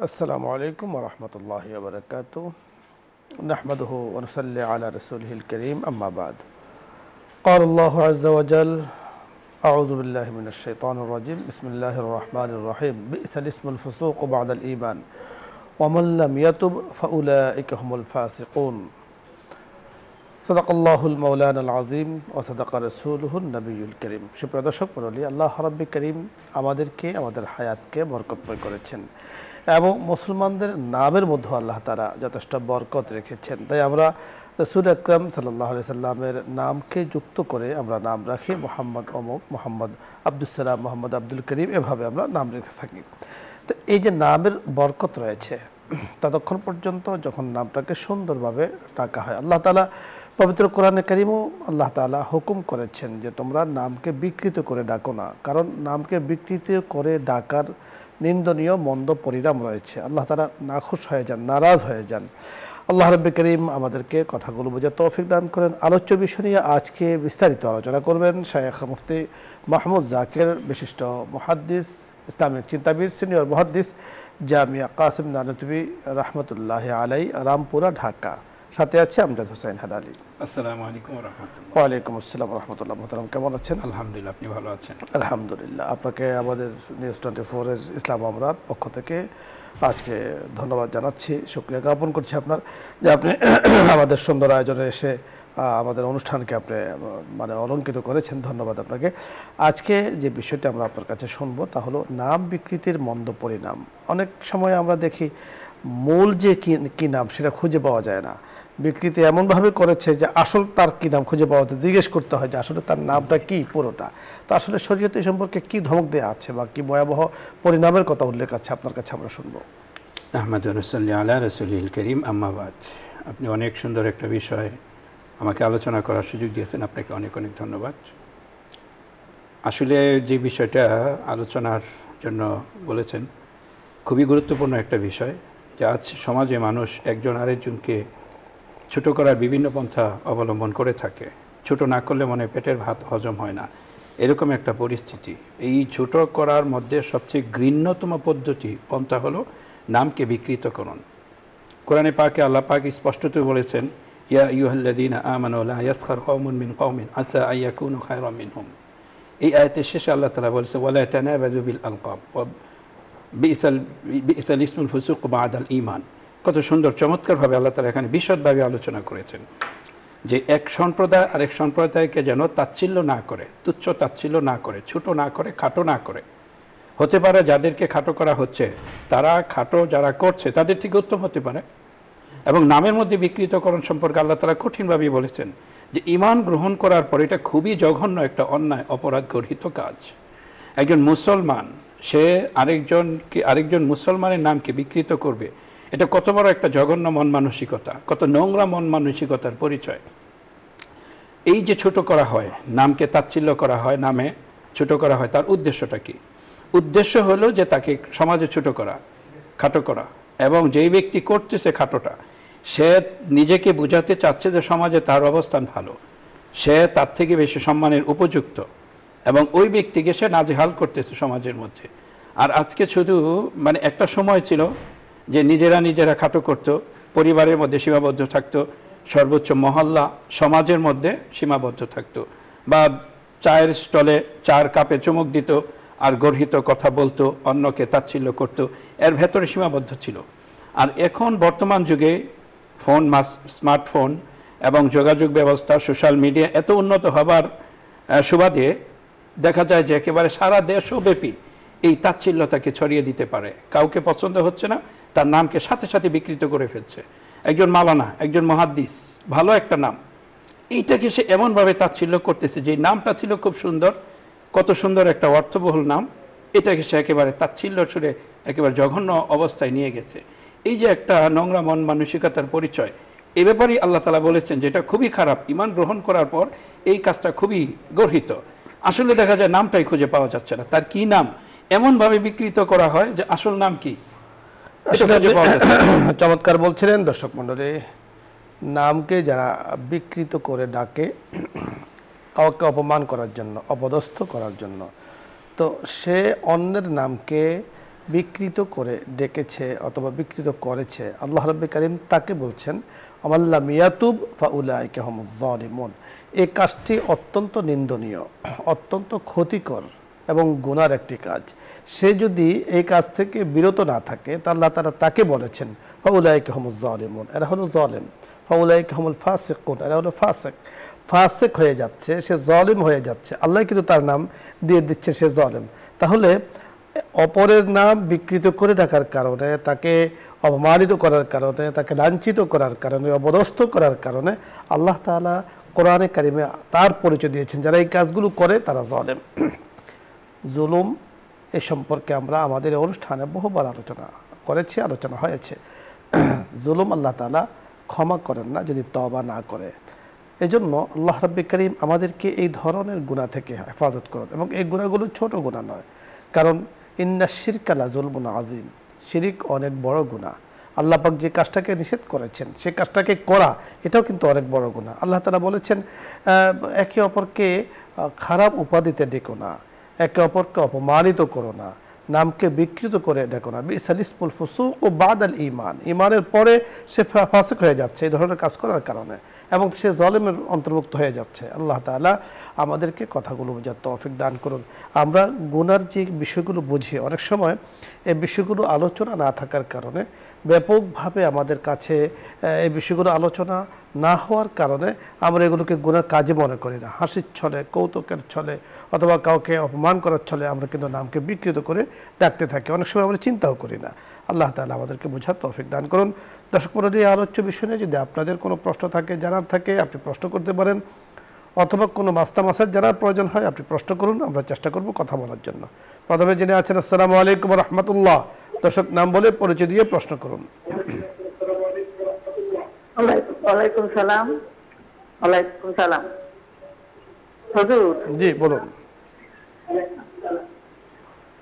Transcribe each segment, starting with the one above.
السلام عليكم ورحمة الله وبركاته. نحمده ونصلي على رسوله الكريم أما بعد. قال الله عز وجل: أعوذ بالله من الشيطان الرجيم. بسم الله الرحمن الرحيم. بئس الاسم الفسوق بعد الإيمان ومن لم يتب فأولئك هم الفاسقون. صدق الله المولانا العظيم وصدق رسوله النبي الكريم. সুপ্রিয় দর্শক মণ্ডলী, আল্লাহ রাব্বি করিম আমাদেরকে আমাদের হায়াতকে বরকতময় করেছেন এবং মুসলমানদের নামের মধ্যে আল্লাহ তাআলা যথেষ্ট বরকত রেখেছেন। তাই আমরা রাসূল আকরাম সাল্লাল্লাহু আলাইহি সাল্লামের নামকে যুক্ত করে আমরা নাম রাখি মোহাম্মদ অমুক, মোহাম্মদ আব্দুস সালাম, মোহাম্মদ আব্দুল করিম, এভাবে আমরা নাম রেখে থাকি। তো এই যে নামের বরকত রয়েছে, ততক্ষণ পর্যন্ত যখন নামটাকে সুন্দরভাবে ডাকা হয়। আল্লাহ তাআলা পবিত্র কোরআনে কারিমেও আল্লাহ তাআলা হুকুম করেছেন যে তোমরা নামকে বিকৃত করে ডাকো না, কারণ নামকে বিকৃত করে ডাকার নিন্দনীয় মন্দ পরিণাম রয়েছে। আল্লাহ তাআলা নাখুশ হয়ে যান, নারাজ হয়ে যান। আল্লাহ রাব্বি করিম আমাদেরকে কথাগুলো বোঝার তৌফিক দান করেন। আলোচ্য বিষয় নিয়ে আজকে বিস্তারিত আলোচনা করবেন শায়েখ মুফতি মাহমুদ জাকির, বিশিষ্ট মুহাদ্দিস, ইসলামিক চিন্তাবিদ, সিনিয়র মুহাদ্দিস, জামিয়া কাসিম নানুতুবি রহমতুল্লাহ আলাই, রামপুরা, ঢাকা। সাথে আছে আমজাদ হোসেন হাদালি। আসসালামু আলাইকুম ওয়া রাহমাতুল্লাহ। ওয়া আলাইকুম আসসালাম ওয়া রাহমাতুল্লাহ। মোহতারাম, কেমন আছেন? আলহামদুলিল্লাহ, আপনি ভালো আছেন? আলহামদুলিল্লাহ। আপনাকে আমাদের নিউজ 24-এর ইসলাম আমরার পক্ষ থেকে আজকে ধন্যবাদ জানাচ্ছি, শুকরিয়া জ্ঞাপন করছি আপনার, যে আপনি আমাদের সুন্দর আয়োজনে এসে আমাদের অনুষ্ঠানকে আপনি মানে অলঙ্কিত করেছেন। ধন্যবাদ আপনাকে। আজকে যে বিষয়টা আমরা আপনার কাছে শুনবো তা হলো নাম বিকৃতির মন্দ পরিণাম। অনেক সময় আমরা দেখি মূল যে কি নাম সেটা খুঁজে পাওয়া যায় না, বিকৃতি এমনভাবে করেছে যে আসল তার কি নাম খুঁজে পাওয়াতে জিজ্ঞেস করতে হয় যে আসলে তার নামটা কি পুরোটা। তো আসলে শরীয়তে এই সম্পর্কে কি ধমক দেওয়া আছে বা কি ভয়াবহ পরিণামের কথা উল্লেখ আছে আপনার কাছে আমরা শুনবো। আহমদ নসল্লি আলা রসুলিল করিম, আম্মাবাদ। আপনি অনেক সুন্দর একটা বিষয় আমাকে আলোচনা করার সুযোগ দিয়েছেন, আপনাকে অনেক অনেক ধন্যবাদ। আসলে যে বিষয়টা আলোচনার জন্য বলেছেন খুবই গুরুত্বপূর্ণ একটা বিষয়, যে আজ সমাজে মানুষ একজন আরেকজনকে ছোট করার বিভিন্ন পন্থা অবলম্বন করে থাকে। ছোট না করলে মনে পেটের ভাত হজম হয় না, এরকম একটা পরিস্থিতি। এই ছোট করার মধ্যে সবচেয়ে ঘৃণ্যতম পন্থা হলো নামকে বিকৃতকরণ। কোরআনে পাকে আল্লাহ পাক স্পষ্টত বলেছেন, ইয়া আইয়ুহাল্লাযীনা আমানু লা ইয়াসখার কওমুন মিন কওমিন আসা আইয়াকুনু খায়রাম মিনহুম। এই আয়াতের শেষে আল্লাহ তাআলা বলেছে, ওয়ালা তানাবাযু বিল আলকাব ওয়া বিইসাল ইসমুল ফুসুক বা'দাল ঈমান। কত সুন্দর চমৎকারভাবে আল্লাহ তাআলা এখানে বিশদভাবে আলোচনা করেছেন যে এক সম্প্রদায় আরেক সম্প্রদায়কে যেন তাচ্ছিল্য না করে, তুচ্ছ তাচ্ছিল্য না করে, ছোট না করে, খাটো না করে। হতে পারে যাদেরকে খাটো করা হচ্ছে তারা খাটো যারা করছে তাদের থেকে উত্তম হতে পারে। এবং নামের মধ্যে বিকৃতকরণ সম্পর্কে আল্লাহ তাআলা কঠিনভাবে বলেছেন যে ঈমান গ্রহণ করার পর এটা খুবই জঘন্য একটা অন্যায়, অপরাধ গর্হিত কাজ। একজন মুসলমান সে আরেকজন মুসলমানের নামকে বিকৃত করবে, এটা কত বড় একটা জঘন্য মন মানসিকতা, কত নোংরা মন মানসিকতার পরিচয়। এই যে ছোট করা হয়, নামকে তাচ্ছিল্য করা হয়, নামে ছোট করা হয়, তার উদ্দেশ্যটা কি? উদ্দেশ্য হলো যে তাকে সমাজে ছোট করা, খাটো করা, এবং যেই ব্যক্তি করতেছে খাটোটা সে নিজেকে বোঝাতে চাচ্ছে যে সমাজে তার অবস্থান ভালো, সে তার থেকে বেশি সম্মানের উপযুক্ত, এবং ওই ব্যক্তিকে সে নাজেহাল করতেছে সমাজের মধ্যে। আর আজকে শুধু মানে একটা সময় ছিল যে নিজেরা খাটো করত, পরিবারের মধ্যে সীমাবদ্ধ থাকতো, সর্বোচ্চ মহল্লা সমাজের মধ্যে সীমাবদ্ধ থাকতো, বা চায়ের স্টলে চার কাপে চুমুক দিত আর গর্হিত কথা বলতো, অন্যকে তাচ্ছিল্য করত, এর ভেতরে সীমাবদ্ধ ছিল। আর এখন বর্তমান যুগে ফোন, স্মার্টফোন এবং যোগাযোগ ব্যবস্থা, সোশ্যাল মিডিয়া এত উন্নত হবার সুবাদে দেখা যায় যে একেবারে সারা দেশব্যাপী এই তাচ্ছিল্যতাকে ছড়িয়ে দিতে পারে। কাউকে পছন্দ হচ্ছে না, তার নামকে সাথে সাথে বিকৃত করে ফেলছে। একজন মাওলানা, একজন মুহাদ্দিস, ভালো একটা নাম, এইটাকে সে এমনভাবে তাচ্ছিল্য করতেছে যে নামটা ছিল খুব সুন্দর, কত সুন্দর একটা অর্থবহুল নাম, এটাকে সে একেবারে তাচ্ছিল্য ছুড়ে একেবারে জঘন্য অবস্থায় নিয়ে গেছে। এই যে একটা নোংরা মন মানসিকতার পরিচয়, এ ব্যাপারেই আল্লাহ তাআলা বলেছেন যে এটা খুবই খারাপ। ঈমান গ্রহণ করার পর এই কাজটা খুবই গর্হিত। আসলে দেখা যায় নামটাই খুঁজে পাওয়া যাচ্ছে না, তার কি নাম এমনভাবে বিকৃত করা হয় যে আসল নাম কি চমৎকার বলছিলেন। দর্শক মণ্ডলী, নামকে যারা বিকৃত করে ডাকে কাউকে অপমান করার জন্য, অপদস্থ করার জন্য, তো সে অন্যের নামকে বিকৃত করে ডেকেছে অথবা বিকৃত করেছে, আল্লাহ রাব্বুল কারীম তাকে বলছেন আমাল্লাম ইয়াতুব ফাউলাইকা হুমুজ জালিমুন। এই কাজটি অত্যন্ত নিন্দনীয়, অত্যন্ত ক্ষতিকর এবং গুনার একটি কাজ। সে যদি এই কাজ থেকে বিরত না থাকে তা আল্লাহ তাআলা তাকে বলেছেন ফাউলাইকা হুমুজ জালিমুন, এরা হলো জালিম। ফাউলাইকা হুমুল ফাসিকুন, এরা হলো ফাসিক। ফাসিক হয়ে যাচ্ছে, সে জালিম হয়ে যাচ্ছে, আল্লাহ কিন্তু তার নাম দিয়ে দিচ্ছে সে জালিম। তাহলে অপরের নাম বিকৃত করে ডাকার কারণে, তাকে অপমানিত করার কারণে, তাকে লাঞ্ছিত করার কারণে, অবদস্থ করার কারণে আল্লাহ তাআলা কোরআনে কারিমে তার পরিচয় দিয়েছেন যারা এই কাজগুলো করে তারা জালেম। জুলুম এ সম্পর্কে আমরা আমাদের অনুষ্ঠানে বহুবার আলোচনা করেছি, আলোচনা হয়েছে। জুলুম আল্লাহ তাআলা ক্ষমা করেন না যদি তওবা না করে। এজন্য আল্লাহ রাব্বুল কারীম আমাদেরকে এই ধরনের গুনাহ থেকে হেফাজত করুন, এবং এই গুনাহগুলো ছোট গুনাহ নয়। কারণ ইন্না শিরকা লা যুলমুন আযীম, শিরিক অনেক বড় গুনাহ। আল্লাহ পাক যে কাজটাকে নিষেধ করেছেন সে কাজটাকে করা এটাও কিন্তু অনেক বড় গুনাহ। আল্লাহ তাআলা বলেছেন একে অপরকে খারাপ উপাধিতে ডেকো না, একে অপরকে অপমানিত করো না, নামকে বিকৃত করে ডেকো না। বিসাল ইসমুল ফুসুক বাদাল ঈমান, ঈমানের পরে সে ফাসিক হয়ে যাচ্ছে এই ধরনের কাজ করার কারণে, এবং সে জালেমের অন্তর্ভুক্ত হয়ে যাচ্ছে। আল্লাহ তাআলা আমাদেরকে কথাগুলো বোঝার তৌফিক দান করুন। আমরা গুনার যে বিষয়গুলো বুঝি, অনেক সময় এই বিষয়গুলো আলোচনা না থাকার কারণে, ব্যাপকভাবে আমাদের কাছে এই বিষয়গুলো আলোচনা না হওয়ার কারণে আমরা এগুলোকে গুনার কাজে মনে করি না। হাসির ছলে, কৌতুকের ছলে অথবা কাউকে অপমান করার ছলে আমরা কিন্তু নামকে বিকৃত করে ডাকতে থাকি, অনেক সময় আমরা চিন্তাও করি না। আল্লাহ তাআলা আমাদেরকে বোঝার তৌফিক দান করুন। দর্শক মণ্ডলী, এই আলোচ্য বিষয় নিয়ে যদি আপনাদের কোনো প্রশ্ন থাকে, জানার থাকে, আপনি প্রশ্ন করতে পারেন, অথবা কোনো মাস্টার জানার প্রয়োজন হয় আপনি প্রশ্ন করুন, আমরা চেষ্টা করব কথা বলার জন্য। প্রথমে যিনি আছেন, আসসালামু আলাইকুম ওয়া রাহমাতুল্লাহ। দর্শক নাম বলে পরিচয় দিয়ে প্রশ্ন করুন। ওয়ালাইকুম সালাম। ওয়ালাইকুম সালাম। হুজুর, জি বলুন,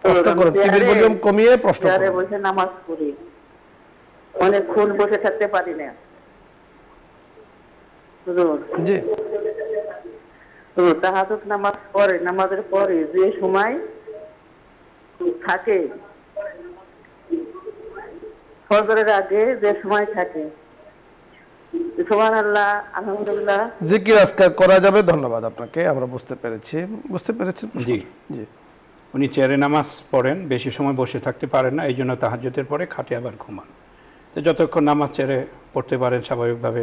প্রশ্ন করুন। টিভির ভলিউম কমিয়ে প্রশ্ন করুন। বসে নামাজ পড়ি, অনেকক্ষণ বসে থাকতে পারি না হুজুর। জি হুজুর, তাহাজ্জুদ নামাজ পড়ে, নামাজের পরে যে সময় থাকে, ফজরের আগে যে সময় থাকে, সুবহানাল্লাহ, আলহামদুলিল্লাহ, জিকির আজকার করা যাবে। ধন্যবাদ আপনাকে, আমরা বুঝতে পেরেছেন। জি জি, উনি চেয়ারে নামাজ পড়েন, বেশি সময় বসে থাকতে পারেন না, এই জন্য তাহাজ্জুদের পরে খাটে আবার ঘুমান। তো যতক্ষণ নামাজ চেয়ারে পড়তে পারেন স্বাভাবিকভাবে,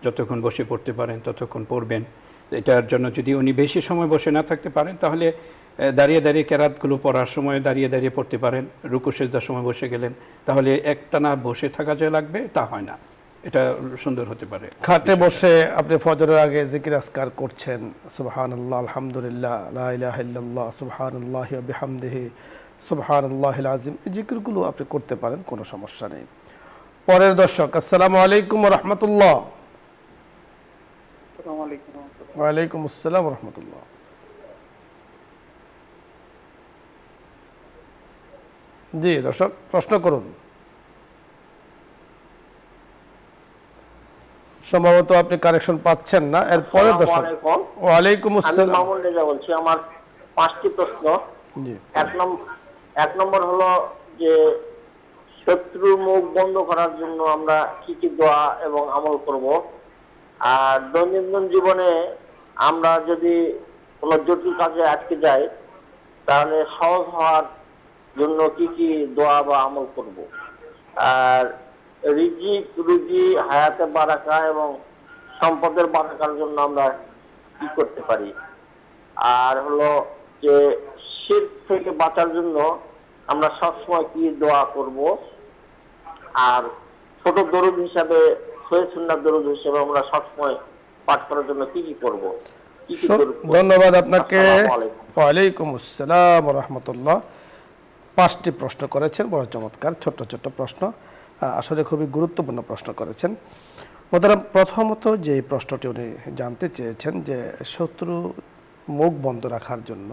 যতক্ষণ বসে পড়তে পারেন ততক্ষণ পড়বেন। এটার জন্য যদি উনি বেশি সময় বসে না থাকতে পারেন তাহলে দাঁড়িয়ে দাঁড়িয়ে কেরাতগুলো পড়ার সময় দাঁড়িয়ে দাঁড়িয়ে পড়তে পারেন। রুকু সিজদার সময় বসে গেলেন, তাহলে একটানা বসে থাকা যে লাগবে তা হয় না, এটা সুন্দর হতে পারে। খাটে বসে আপনি ফজরের আগে জিকির আজকার করছেন, সুবহানাল্লাহ, আলহামদুলিল্লাহ, লা ইলাহা ইল্লাল্লাহ, সুবহানাল্লাহি ওয়া বিহামদিহি, সুবহানাল্লাহিল আযীম, এই জিকিরগুলো আপনি করতে পারেন, কোনো সমস্যা নেই। পরের দর্শক, আসসালামু আলাইকুম ওয়া রাহমাতুল্লাহ। ওয়া আলাইকুম আসসালাম ওয়া রাহমাতুল্লাহ। জি দর্শক, প্রশ্ন করুন। সম্ভবত আপনি কানেকশন পাচ্ছেন না। এরপরে দর্শক, ওয়ালাইকুম আসসালাম। আমি মামুন রেজা বলছি। আমার 5টি প্রশ্ন। জি, এক নম্বর হলো যে শত্রুর মুখ বন্ধ করার জন্য আমরা কি কি দোয়া এবং আমল করব, আর দৈনন্দিন জীবনে আমরা যদি কোনো জটিল কাজে আটকে যাই তাহলে সহজ হওয়ার জন্য কি কি দোয়া বা আমল করব, আর রিজিক, রুজি, হায়াতে বারাকা এবং সম্পদের বারাকার জন্য আমরা কি করতে পারি, আর হলো যে শিরক থেকে বাঁচার জন্য আমরা সবসময় কি দোয়া করব, আর ছোট দরুদ হিসাবে, সহিহ সুন্নাত দরুদ হিসাবে আমরা সবসময় পাঠ করার জন্য কি কি করব। ধন্যবাদ আপনাকে। ওয়ালাইকুম আসসালাম ওয়া রাহমাতুল্লাহ। 5টি প্রশ্ন করেছেন, বড় চমৎকার, ছোট ছোট প্রশ্ন, আসলে খুবই গুরুত্বপূর্ণ প্রশ্ন করেছেন। মোহতারাম, প্রথমত যে প্রশ্নটি উনি জানতে চেয়েছেন যে শত্রু মুখ বন্ধ রাখার জন্য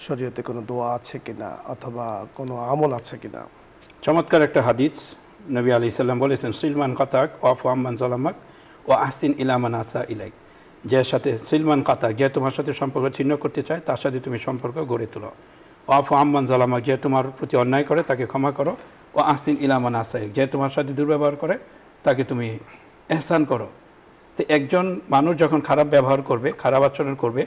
শরীয়তে কোনো দোয়া আছে কিনা অথবা কোনো আমল আছে কিনা। চমৎকার একটা হাদিস, নবী আলাইহিস সালাম বলেছেন, সিলমান কাতাক ওয়াফু আম্মান জালামাক ওয়া আহসিন ইলা মান আসা ইলাইক। যে সাথে সিলমান কাতাক, যে তোমার সাথে সম্পর্ক ছিন্ন করতে চায় তার সাথে তুমি সম্পর্ক গড়ে তোলো। আফু আম্মান জালামা, যে তোমার প্রতি অন্যায় করে তাকে ক্ষমা করো, ও আহসিন ইলামান আসাইক, যে তোমার সাথে দুর্ব্যবহার করে তাকে তুমি এহসান করো। তো একজন মানুষ যখন খারাপ ব্যবহার করবে, খারাপ আচরণ করবে,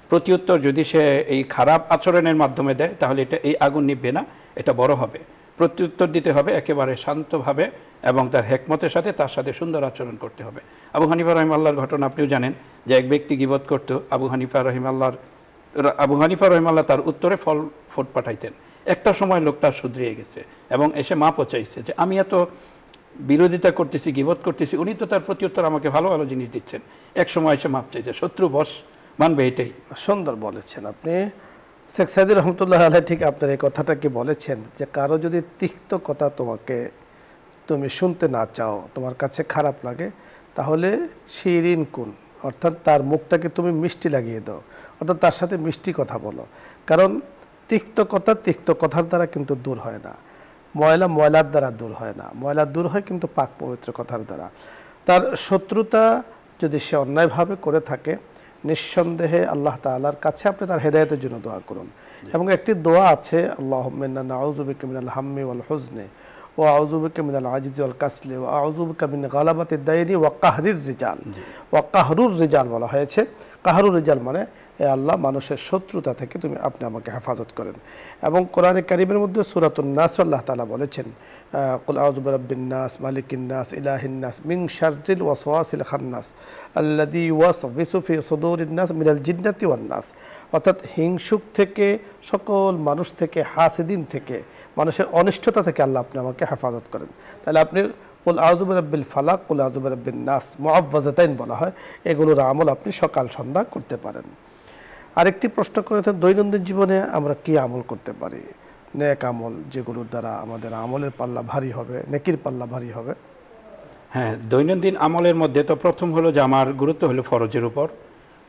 প্রত্যুত্তর যদি সে এই খারাপ আচরণের মাধ্যমে দেয় তাহলে এটা এই আগুন নিভবে না, এটা বড় হবে। প্রত্যুত্তর দিতে হবে একেবারে শান্তভাবে এবং তার হেকমতের সাথে, তার সাথে সুন্দর আচরণ করতে হবে। আবু হানিফা রহিমাল্লাহর ঘটনা আপনিও জানেন যে এক ব্যক্তি গীবত করতো, আবু হানিফা রহিমাল্লাহ তার উত্তরে ফল পাঠাইতেন। একটা সময় লোকটা শুধরিয়ে গেছে এবং এসে মাপও চাইছে যে আমি এত বিরোধিতা করতেছি, গীবত করতেছি, উনি তো তার প্রত্যুত্তর আমাকে ভালো ভালো জিনিস দিচ্ছেন। এক সময় এসে মাপ চাইছে, শত্রু বশ মানবে, এটাই। সুন্দর বলেছেন আপনি শেখ সাইদুর রহমতুল্লাহ আলাইহি, ঠিক আপনার এই কথাটা কি বলেছেন যে কারো যদি তিক্ত কথা তুমি শুনতে না চাও, তোমার কাছে খারাপ লাগে, তাহলে শিরিন কুন, অর্থাৎ তার মুখটাকে তুমি মিষ্টি লাগিয়ে দাও, অর্থাৎ তার সাথে মিষ্টি কথা বলো। কারণ তিক্ত কথার দ্বারা কিন্তু দূর হয় না, ময়লার দ্বারা দূর হয় না, ময়লা দূর হয় কিন্তু পাক পবিত্র কথার দ্বারা। তার শত্রুতা যদি সে অন্যায়ভাবে করে থাকে, নিঃসন্দেহে আল্লাহ তাআলার কাছে আপনি তার হেদায়েতের জন্য দোয়া করুন। এবং একটি দোয়া আছে, আল্লাহুম্মা ইন্না নাউযু বিকা মিনাল হাম্মি ওয়াল হুজনি ওয়া আউযু বিকা মিনাল আজিজি ওয়াল কাসলি ওয়া আউযু বিকা মিন গালাবাতিদ দাইনি ওয়া কাহরির রিজাল। ওয়া কাহরুর রিজাল বলা হয়েছে। কাহরুর রিজাল মানে এ আল্লাহ, মানুষের শত্রুতা থেকে আপনি আমাকে হেফাজত করেন। এবং কোরআনে কারীমের মধ্যে সূরাতুন নাস আল্লাহ তাআলা বলেছেন, কুল আউযু বিরাব্বিন নাস মালিকিন নাস ইলাহিন নাস মিন শাররিল ওয়াসওয়াসিল খান্নাস আল্লাযী ইউওয়াসওয়িসু ফি সুদুরিন নাস মিনাল জিন্নাতি ওয়ান নাস। অর্থাৎ হিংসুক থেকে, সকল মানুষ থেকে, হাসিদিন থেকে, মানুষের অনিষ্টতা থেকে আল্লাহ আপনি আমাকে হেফাজত করেন। তাহলে আপনি কুল আউযু বিরাব্বিল ফালাক, কুল আউযু বিরাব্বিন নাস মুআওযাযাতাইন বলা হয়, এগুলোর আমল আপনি সকাল সন্ধ্যা করতে পারেন। আরেকটি প্রশ্ন করেছেন, দৈনন্দিন জীবনে আমরা কি আমল করতে পারি, নেক আমল, যেগুলোর দ্বারা আমাদের আমলের পাল্লা ভারী হবে, নেকির পাল্লা ভারী হবে? হ্যাঁ, দৈনন্দিন আমলের মধ্যে তো প্রথম হলো যে আমার গুরুত্ব হলো ফরজের উপর।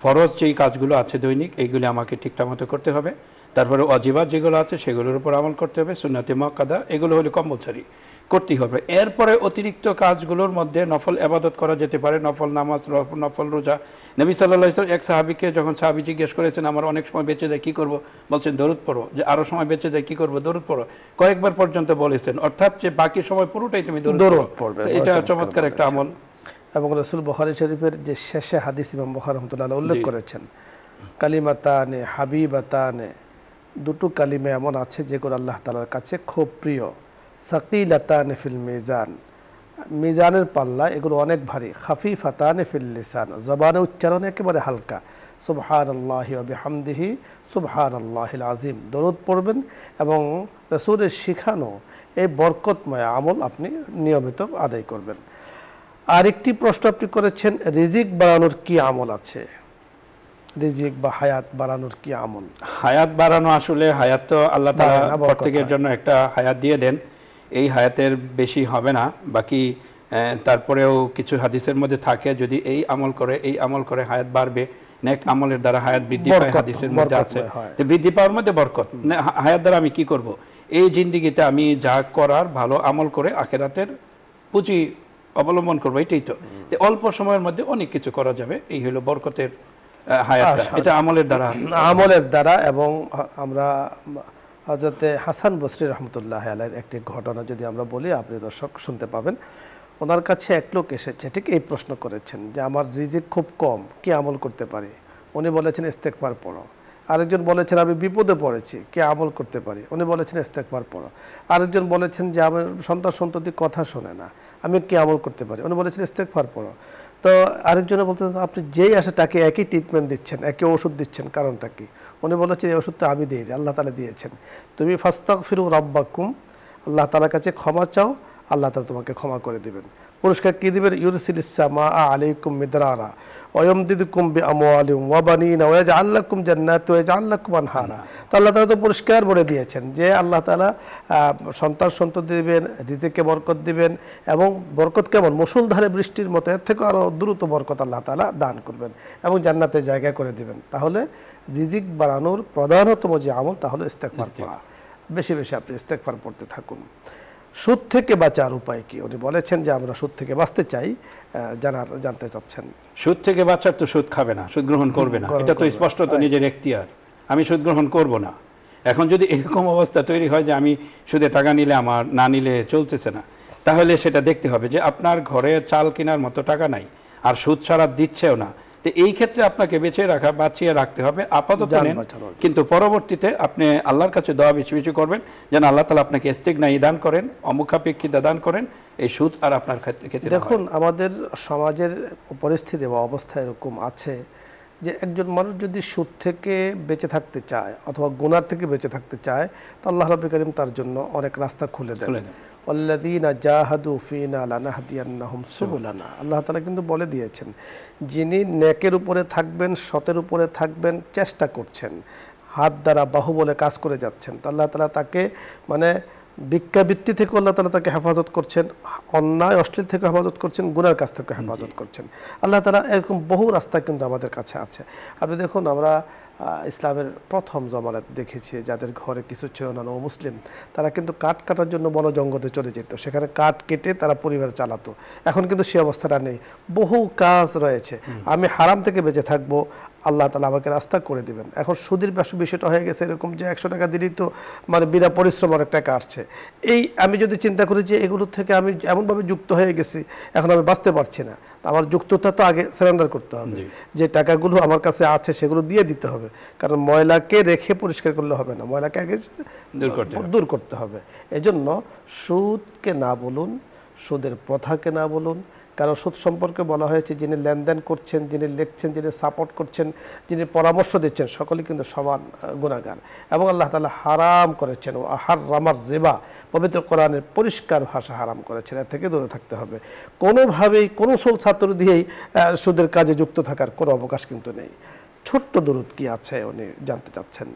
ফরজ যেই কাজগুলো আছে দৈনিক, এইগুলি আমাকে ঠিকঠাক মতো করতে হবে। তারপরে ওয়াজিবাত যেগুলো আছে সেগুলোর উপর আমল করতে হবে। সুন্নাতে মুআক্কাদা এগুলো হলো কম্পালসারি, করতেই হবে। এরপরে অতিরিক্ত কাজগুলোর মধ্যে নফল ইবাদত করা যেতে পারে, নফল নামাজ, নফল রোজা। নবী সাল্লাল্লাহু আলাইহি ওয়াসাল্লাম এক সাহাবীকে যখন সাহাবী জিজ্ঞেস করেছেন আমার অনেক সময় বেঁচে যায় কী করবো, বলছেন দরুদ পড়ো। যে আরও সময় বেঁচে যায় কী করবো, দরুদ পড়ো। কয়েকবার পর্যন্ত বলেছেন, অর্থাৎ যে বাকি সময় পুরোটাই তুমি দরুদ পড়বে। এটা চমৎকার একটা আমল। এবং রাসূল বুখারী শরীফের যে শেষে হাদিস ইমাম বুখারী রাহমাতুল্লাহ আলাইহি উল্লেখ করেছেন, কালিমাতানে হাবিবাতানে, দুটো কালিমা এমন আছে যেগুলো আল্লাহ তাআলার কাছে খুব প্রিয়। সাকিলাতানে ফিল মিজান, মিজানের পাল্লা এগুলো অনেক ভারী। খাফিফাতানে ফিল লিসান, জবানে উচ্চারণে একেবারে হালকা। সুবহানাল্লাহি ওয়া বিহামদিহি সুবহানাল্লাহিল আযীম, দরুদ পড়বেন এবং রাসূলের শিখানো এই বরকতময় আমল আপনি নিয়মিত আদায় করবেন। আরেকটি প্রশ্ন আপনি করেছেন, রিজিক বাড়ানোর কি আমল আছে? রিজিক বা হায়াত বাড়ানোর কি আমল? হায়াত বাড়ানো, আসলে হায়াত তো আল্লাহ তাআলা প্রত্যেকের জন্য একটা হায়াত দিয়ে দেন, এই হায়াতের বেশি হবে না। বাকি তারপরেও কিছু হাদিসের মধ্যে থাকে যদি এই আমল করে, এই আমল করে হায়াত বাড়বে, নেক আমলের দ্বারা হায়াত বৃদ্ধি পায়, হাদিসের মধ্যে আছে। তো বৃদ্ধি পাওয়ার মধ্যে বরকত। হায়াত দ্বারা আমি কি করব, এই জিন্দেগিতে আমি যা করার ভালো আমল করে আখিরাতের পুঁজি অবলম্বন করবো, এটাই তো। অল্প সময়ের মধ্যে অনেক কিছু করা যাবে, এই হলো বরকতের হায়াত, এটা আমলের দ্বারা। এবং আমরা হযরতে হাসান বসরি রহমতুল্লাহ আলাইহির একটি ঘটনা যদি আমরা বলি, আপনি দর্শক শুনতে পাবেন। ওনার কাছে এক লোক এসেছে, ঠিক এই প্রশ্ন করেছেন যে আমার রিজিক খুব কম, কি আমল করতে পারি? উনি বলেছেন ইস্তেগফার পড়ো। আরেকজন বলেছেন আমি বিপদে পড়েছি, কি আমল করতে পারি? উনি বলেছেন ইস্তেগফার পড়ো। আরেকজন বলেছেন যে আমার সন্তান কথা শোনে না, আমি কি আমল করতে পারি? উনি বলেছেন ইস্তেগফার পড়ো। তো আরেকজনে বলতেন আপনি যেই আসে তাকে একই ট্রিটমেন্ট দিচ্ছেন, একই ওষুধ দিচ্ছেন, কারণটা কি? উনি বলেছেন এই ওষুধটা আমি দিই, আল্লাহ তাআলা দিয়েছেন। তুমি ফাস্তাগফিরু রাব্বাকুম, আল্লাহ তাআলার কাছে ক্ষমা চাও, আল্লাহ তাআলা তোমাকে ক্ষমা করে দিবেন। পুরস্কার কি দিবেন? ইউরসিলিস সামাআ আলাইকুম মিদরারা ওয়া ইয়ামদিদুকুম বিআমওয়ালিন ওয়া বানিনা ওয়া ইয়াজআল লাকুম জান্নাতি ওয়া ইয়াজআল লাকুম আনহারা। তো আল্লাহ তাআলা তো পুরস্কার বলে দিয়েছেন যে আল্লাহ তাআলা সন্তান দিবেন, রিজিকে বরকত দিবেন, এবং বরকত কেমন? মুষলধারে বৃষ্টির মতো, এর থেকে আরও দ্রুত বরকত আল্লাহ তাআলা দান করবেন এবং জান্নাতে জায়গা করে দিবেন। তাহলে রিজিক বাড়ানোর প্রধানতম যে আমল তা হলো ইস্তেগফার পড়া। বেশি বেশি আপনি ইস্তেগফার পড়তে থাকুন। সুদ থেকে বাঁচার উপায় কি? উনি বলেছেন যে আমরা সুদ থেকে বাঁচতে চাই, জানতে চাচ্ছেন। সুদ থেকে বাঁচার তো সুদ খাবে না, সুদ গ্রহণ করবে না, এটা তো স্পষ্ট, তো নিজের এখতিয়ার। আমি সুদ গ্রহণ করব না, এখন যদি এরকম অবস্থা তৈরি হয় যে আমি সুদে টাকা নিলে আমার না নিলে চলতেছে না, তাহলে সেটা দেখতে হবে যে আপনার ঘরে চাল কেনার মতো টাকা নাই, আর সুদ ছাড়া দিচ্ছেও না। তো এই ক্ষেত্রে আপনাকে বাঁচিয়ে রাখতে হবে, আপাতত নেন, কিন্তু পরবর্তীতে আপনি আল্লাহর কাছে দোয়া বেশি বেশি করবেন যেন আল্লাহ তাআলা আপনাকে ইস্তিগনাই দান করেন, অমুখাপেক্ষিতা দান করেন, এই সুদ আর আপনার ক্ষেত্রে। দেখুন, আমাদের সমাজের পরিস্থিতি বা অবস্থা এরকম আছে যে একজন মানুষ যদি সুদ থেকে বেঁচে থাকতে চায় অথবা গুনাহ থেকে বেঁচে থাকতে চায়, তো আল্লাহ রাব্বুল কারীম তার জন্য অনেক রাস্তা খুলে দেন। ওয়াল্লাযীনা জাহাদু ফীনা লানাহদিয়ান্নাহুম সুবুলানা, আল্লাহ তাআলা কিন্তু বলে দিয়েছেন, যিনি নেকের উপরে থাকবেন, সতের উপরে থাকবেন, চেষ্টা করছেন, হাত দ্বারা বাহু বলে কাজ করে যাচ্ছেন, তো আল্লাহ তাআলা তাকে মানে ভিক্ষাবৃত্তি থেকে আল্লাহ তাআলা তাকে হেফাজত করছেন, অন্যায় অশ্লীল থেকে হেফাজত করছেন, গুনার কাছ থেকে হেফাজত করছেন। আল্লাহ তাআলা এরকম বহু রাস্তা কিন্তু আমাদের কাছে আছে। আপনি দেখুন, আমরা ইসলামের প্রথম জমানাত দেখেছি যাদের ঘরে কিছু ছিল না, মুসলিম, তারা কিন্তু কাঠ কাটার জন্য বন জঙ্গলে চলে যেত, সেখানে কাঠ কেটে তারা পরিবার চালাতো। এখন কিন্তু সে অবস্থাটা নেই, বহু কাজ রয়েছে। আমি হারাম থেকে বেঁচে থাকবো, আল্লাহ তাআলা আমাকে রাস্তা করে দিবেন। এখন সুদের বিষয়টা হয়ে গেছে এরকম যে 100 টাকা দিলেই তো মানে বিনা পরিশ্রম অনেক টাকা আসছে। এই আমি যদি চিন্তা করি যে এগুলোর থেকে আমি এমনভাবে যুক্ত হয়ে গেছি, এখন আমি বাঁচতে পারছি না, আমার যুক্ততা তো আগে সারেন্ডার করতে হবে, যে টাকাগুলো আমার কাছে আছে সেগুলো দিয়ে দিতে হবে। কারণ ময়লাকে রেখে পরিষ্কার করলে হবে না, ময়লাকে আগে দূর করতে হবে। এজন্য সুদকে না বলুন, সুদের প্রথাকে না বলুন। কারণ সুদ সম্পর্কে বলা হয়েছে যিনি লেনদেন করছেন, যিনি লিখছেন, যিনি সাপোর্ট করছেন, যিনি পরামর্শ দিচ্ছেন, সকলেই কিন্তু সমান গুনাহগার। এবং আল্লাহ তাআলা হারাম করেছেন, ও হারামার রিবা, পবিত্র কোরআনের পরিষ্কার ভাষা হারাম করেছেন, এর থেকে দূরে থাকতে হবে। কোনোভাবেই কোনো ছাত্র দিয়েই সুদের কাজে যুক্ত থাকার কোনো অবকাশ কিন্তু নেই। ছোট্ট দরুদ কি আছে উনি জানতে চাচ্ছেন।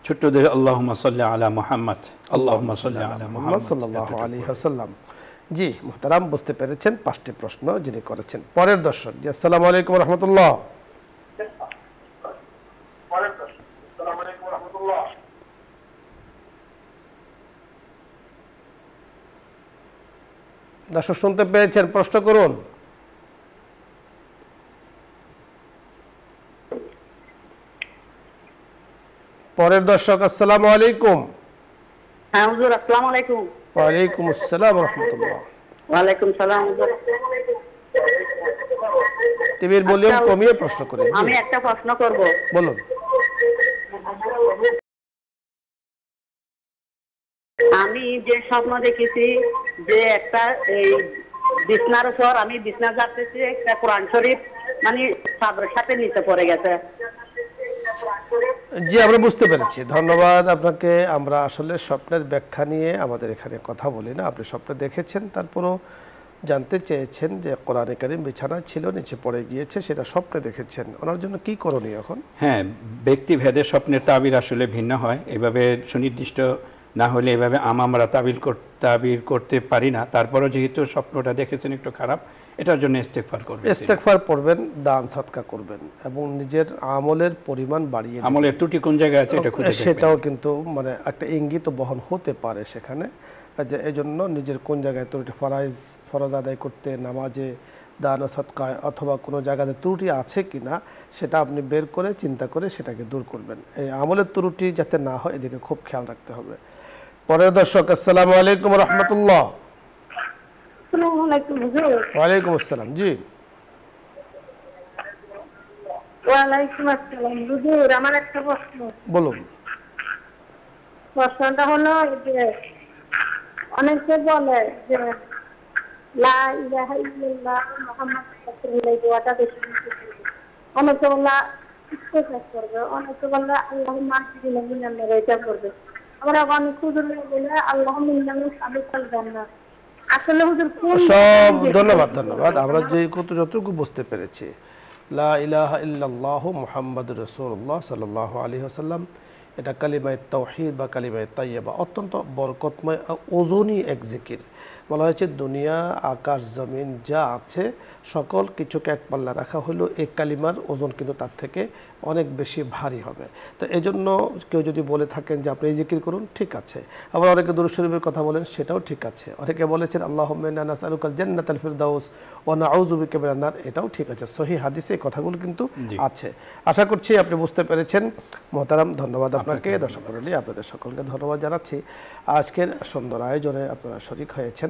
ছোট্ট দরুদ, আল্লাহুম্মা সাল্লি আলা মুহাম্মদ, আল্লাহুম্মা সাল্লি আলা মুহাম্মদ সাল্লাল্লাহু আলাইহি ওয়াসাল্লাম। জি মুহতারাম, বুঝতে পেরেছেন 5টি প্রশ্ন যিনি করেছেন। পরের দর্শক, জি আসসালামু আলাইকুম ওয়া রাহমাতুল্লাহ। দর্শক শুনতে পেয়েছেন, প্রশ্ন করুন। পরের দর্শক, আসসালামু আলাইকুম। হ্যাঁ হুজুর, আসসালামু আলাইকুম। ওয়ালাইকুম আসসালাম ওয়া রাহমাতুল্লাহ। ওয়ালাইকুম সালাম হুজুর। টিভির ভলিউম কমিয়ে প্রশ্ন করুন। আমি একটা প্রশ্ন করব। বলুন। আমি যে স্বপ্ন দেখেছি যে একটা এই বিছনার উপর আমি বিছনা যাচ্ছি, একটা কোরআন শরীফ মানে চাদরের সাথে নিচে পড়ে গেছে। জি আমরা বুঝতে পেরেছি, ধন্যবাদ আপনাকে। আমরা আসলে স্বপ্নের ব্যাখ্যা নিয়ে আমাদের এখানে কথা বলি না। আপনি স্বপ্ন দেখেছেন, তারপরও জানতে চেয়েছেন যে কোরআনে কারীম বিছানা ছিল, নিচে পড়ে গিয়েছে, সেটা স্বপ্নে দেখেছেন, ওনার জন্য কি করণীয় এখন? হ্যাঁ, ব্যক্তিভেদে স্বপ্নের তাবির আসলে ভিন্ন হয়। এভাবে সুনির্দিষ্ট না হলে এভাবে আমরা তাবির করতে পারি না। তারপরও যেহেতু স্বপ্নটা দেখেছেন একটু খারাপ, এটার জন্য ইস্তেগফার করবেন, ইস্তেগফার পড়বেন, দান সদকা করবেন এবং নিজের আমলের পরিমাণ বাড়িয়ে দিবেন। আমলের ত্রুটি কোন জায়গায় আছে এটা খুঁজে দেখবেন। সেটাও কিন্তু মানে একটা ইঙ্গিত বহন হতে পারে সেখানে, যে এই জন্য নিজের কোন জায়গায় ত্রুটি, ফরজ আদায় করতে, নামাজে, দান ও সদকায় অথবা কোনো জায়গাতে ত্রুটি আছে কিনা সেটা আপনি বের করে চিন্তা করে সেটাকে দূর করবেন। এই আমলের ত্রুটি যাতে না হয় এদিকে খুব খেয়াল রাখতে হবে। পরের দর্শক, আসসালামু আলাইকুম ওয়া রাহমাতুল্লাহ। আসসালামু আলাইকুম হুজুর। ওয়ালাইকুম আসসালাম। জি ওয়ালাইকুম আসসালাম হুজুর, আমার একটা প্রশ্ন। বলুন। প্রশ্নটা হলো যে অনেকে বলে যে লা ইলাহা ইল্লাল্লাহ মুহাম্মাদুর রাসূলুল্লাহ দোয়াটা বেশি বেশি করবে, অনেকে বলে ইস্তেগফার করবে, অনেকে বলে আল্লাহুম্মা আজরিনা মিনান নার এটা করবে, আমরা অনেক হুজুর বলে আল্লাহুম্মা ইন্নাকা সাবিকাল জান্নাত। আসলে হুজুর সব ধন্যবাদ। আমরা যে যতটুকু বুঝতে পেরেছি, লা ইলাহা ইল্লাল্লাহু মুহাম্মাদুর রাসূলুল্লাহ সাল্লাল্লাহু আলাইহি ওয়াসাল্লাম, এটা কালিমায়ে তাওহীদ বা কালিমায়ে তাইয়্যিবা, অত্যন্ত বরকতময় ওজনী এক জিকির। বলা হয়েছে দুনিয়া আকাশ জমিন যা আছে সকল কিছুকে এক পাল্লা রাখা হলো, এই কালিমার ওজন কিন্তু তার থেকে অনেক বেশি ভারী হবে। তো এই জন্য কেউ যদি বলে থাকেন যে আপনি এই জিকির করুন, ঠিক আছে। আবার অনেকে দুরূদ শরীফের কথা বলেন, সেটাও ঠিক আছে। অনেকে বলেছেন আল্লাহুম্মা ইন্না নাসআলুকাল জান্নাতাল ফিরদাউস ওয়া নাউযু বিকা মিনান নার, এটাও ঠিক আছে। সহিহ হাদিসে এই কথাগুলো কিন্তু আছে। আশা করছি আপনি বুঝতে পেরেছেন। মোহতারাম, ধন্যবাদ আপনাকে। দর্শক মণ্ডলী, আপনাদের সকলকে ধন্যবাদ জানাচ্ছি। আজকের সুন্দর আয়োজনে আপনারা শরীক হয়েছেন।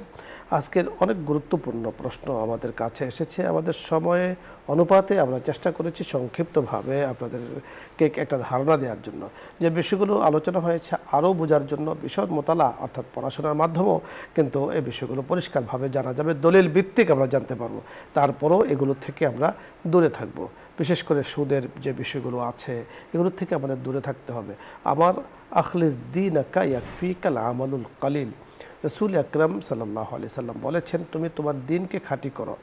আজকের অনেক গুরুত্বপূর্ণ প্রশ্ন আমাদের কাছে এসেছে। আমাদের সময়ে অনুপাতে আমরা চেষ্টা করেছি সংক্ষিপ্তভাবে আপনাদেরকে একটা ধারণা দেওয়ার জন্য। যে বিষয়গুলো আলোচনা হয়েছে আরও বোঝার জন্য বিশদ মোতালা অর্থাৎ পড়াশোনার মাধ্যমেও কিন্তু এই বিষয়গুলো পরিষ্কারভাবে জানা যাবে, দলিল ভিত্তিক আমরা জানতে পারবো। তারপরেও এগুলো থেকে আমরা দূরে থাকব। বিশেষ করে সুদের যে বিষয়গুলো আছে এগুলোর থেকে আমাদের দূরে থাকতে হবে। আমার আখলিস দীনাকা ইয়াকফিকাল আমালুল কালিল, রাসূল আকরাম সাল্লাল্লাহু আলাইহি সাল্লাম বলেছেন, তুমি তোমার দিনকে খাঁটি করো।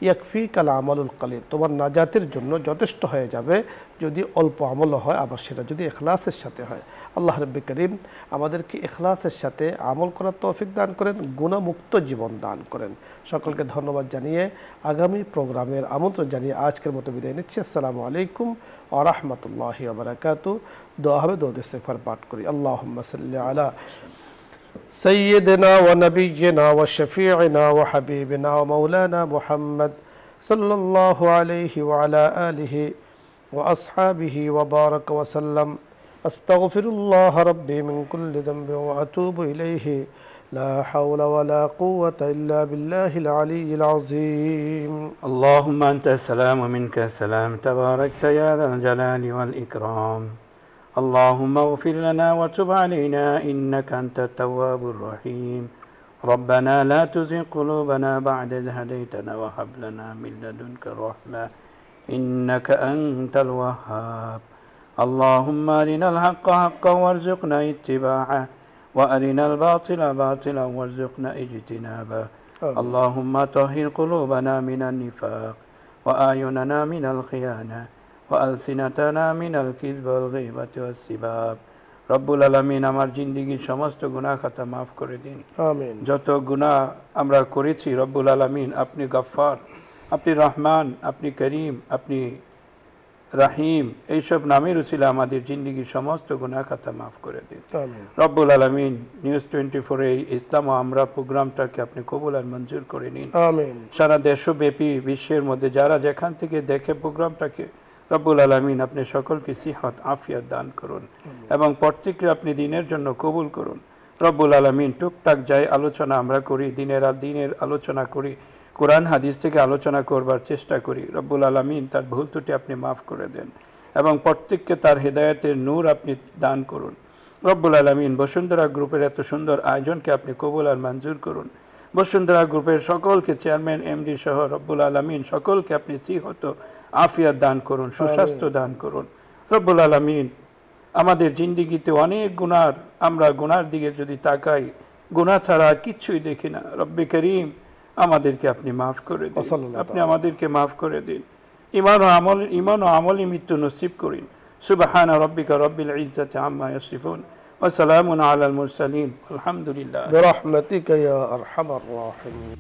ইয়াকফিকাল আমালুল কালিল, তোমার নাজাতের জন্য যথেষ্ট হয়ে যাবে যদি অল্প আমল হয়, আবার সেটা যদি ইখলাসের সাথে হয়। আল্লাহ রাব্বুল কারীম আমাদেরকে ইখলাসের সাথে আমল করার তৌফিক দান করেন, গুনাহমুক্ত জীবন দান করেন। সকলকে ধন্যবাদ জানিয়ে আগামী প্রোগ্রামের আমন্ত্রণ জানিয়ে আজকের মতো বিদায় নিচ্ছি। আসসালামু আলাইকুম ওয়া রাহমাতুল্লাহি ওয়া বারাকাতুহু। দোয়া হবে, দরুদ ইস্তিগফার পাঠ করি। আল্লাহুম্মা সাল্লি আলা سيدنا ونبينا وشفيعنا وحبيبنا ومولانا محمد صلى الله عليه وعلى آله وأصحابه وبارك وسلم. أستغفر الله ربي من كل ذنب وأتوب إليه. لا حول ولا قوة إلا بالله العلي العظيم. اللهم أنت السلام ومنك السلام، تباركت يا ذا الجلال والإكرام. اللهم اغفر لنا وتب علينا إنك أنت التواب الرحيم. ربنا لا تزغ قلوبنا بعد إذ هديتنا وهب لنا من لدنك رحمة إنك أنت الوهاب. اللهم أرنا الحق حقا وارزقنا اتباعه وأرنا الباطل باطلا وارزقنا اجتنابه. اللهم طهر قلوبنا من النفاق وأعيننا من الخيانة وألسنتنا من الكذب والغيبة والسباب. রব্বুল আলামিন আমার জিন্দেগীর সমস্ত গুনাহ খাতা মাফ করে দিন। আমিন। যত গুনাহ আমরা করেছি রব্বুল আলামিন, আপনি গফফার, আপনি রহমান, আপনি করিম, আপনি রাহিম, এইসব নামের উসিলা আমাদের জিন্দেগীর সমস্ত গুনাহ খাতা মাফ করে দিন। আমিন। রব্বুল আলামিন নিউজ 24 এই ইসলাম ও আমরা প্রোগ্রামটাকে আপনি কবুল আর মঞ্জুর করে নিন। আমিন। সারা দেশব্যাপী বিশ্বের মধ্যে যারা যেখান থেকে দেখে প্রোগ্রামটাকে রব্বুল আলামিন আপনি সকলকে সিহত আফিয়াত দান করুন এবং প্রত্যেককে আপনি দিনের জন্য কবুল করুন। রব্বুল আলামিন টুকটাক যাই আলোচনা আমরা করি, দিনের আলোচনা করি, কোরআন হাদিস থেকে আলোচনা করবার চেষ্টা করি, রব্বুল আলামিন তার ভুল ত্রুটি আপনি মাফ করে দেন এবং প্রত্যেককে তার হেদায়েতের নূর আপনি দান করুন। রব্বুল আলামিন বসুন্ধরা গ্রুপের এত সুন্দর আয়োজনকে আপনি কবুল আর মঞ্জুর করুন। বসুন্ধরা গ্রুপের সকলকে চেয়ারম্যান এমডি সহ রব্বুল আলামিন সকলকে আপনি সিহত আফিয়াত দান করুন, সুস্বাস্থ্য দান করুন। রব্বুল আলামিন আমাদের জিন্দেগিতে অনেক আমরা গুনার দিকে যদি তাকাই, গুনাহ ছাড়া আর কিচ্ছুই দেখি না। রব্বে করিম আমাদেরকে আপনি মাফ করে দিন, আপনি আমাদেরকে মাফ করে দিন। ইমান ও আমলি মৃত্যু নসিব করিন। সুবহান রাব্বিকা রব্বিল ইজ্জাতি আম্মা ইয়াসিফুন ওয়া সালামুন আলাল মুরসালিন আলহামদুলিল্লাহ। বিরহমাতিকা ইয়া আরহামার রাহিমিন।